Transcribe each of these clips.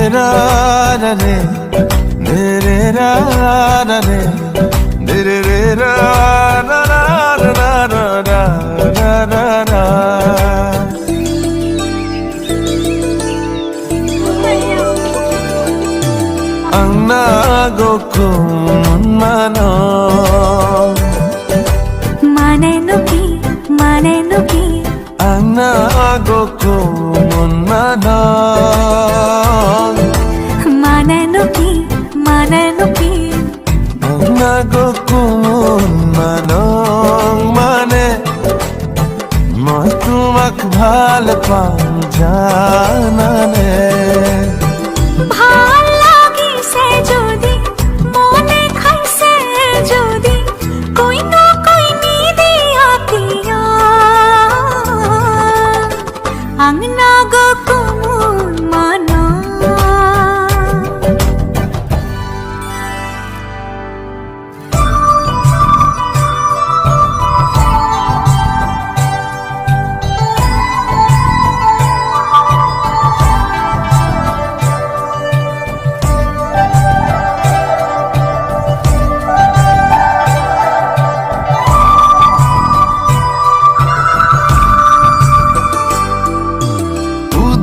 ra ra re re re ra ra re re re re ra ra ra ra ra ra ra ra ra ang nagoku mano manenuki ang nagoku mano manenuki ang nagoku mano মানে মই তোমাক ভাল পাওঁ জানানে ভাল লাগিছে যদি মনে খাইছে যদি কইনো কইনি দিয়া পিয়া ang nagokumun mana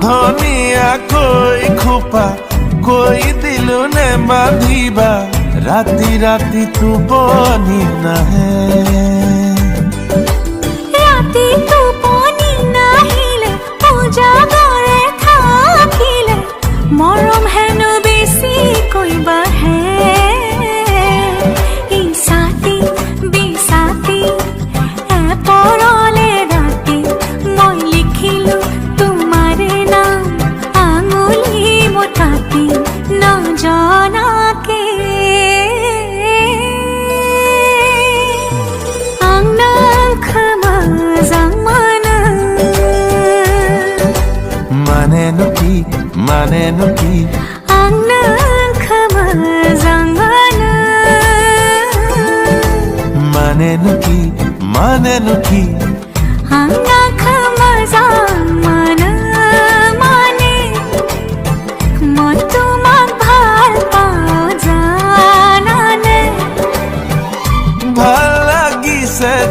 ধনিয়া কই খোপা কই দিলু নে বাঁধিবা ৰাতি ৰাতি টোপনি নাহে ৰাতি টোপনি নাহিলে উজাগৰে থাকিলে মৰম হেনো বেছি কইবাহে ইছাতি বিছাতি পৰলে ৰাতি মই লিখিলো न जाना के माने नुकी माने नुकी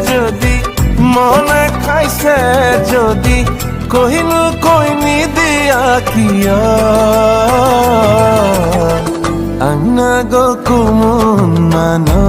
যদি মনে খাইছে যদি কহিনো কইনি দিয়া কিয়া ang nagokumun mano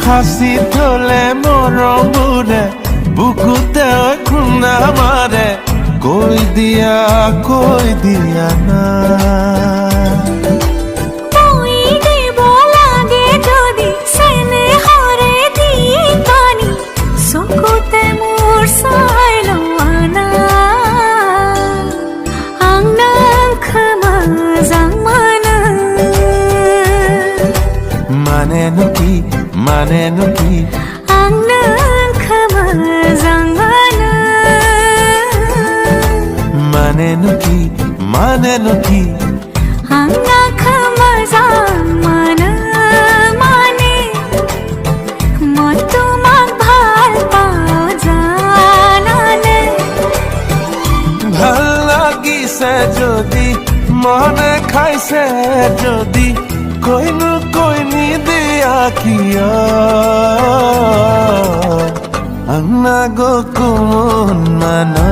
হাসি থলে মৰমুৰে বুকুতে খুন্দা মাৰে কৈ দিয়া না মানে নুকি ang nagkamazang মানে নুকি ang nagkamazang mane মই তোমাক ভাল পাওঁ জানানে ভাল লাগিছে যদি মনে খাইছে যদি কইনো কইনি দিয়া কিয়া ang nagokumun mana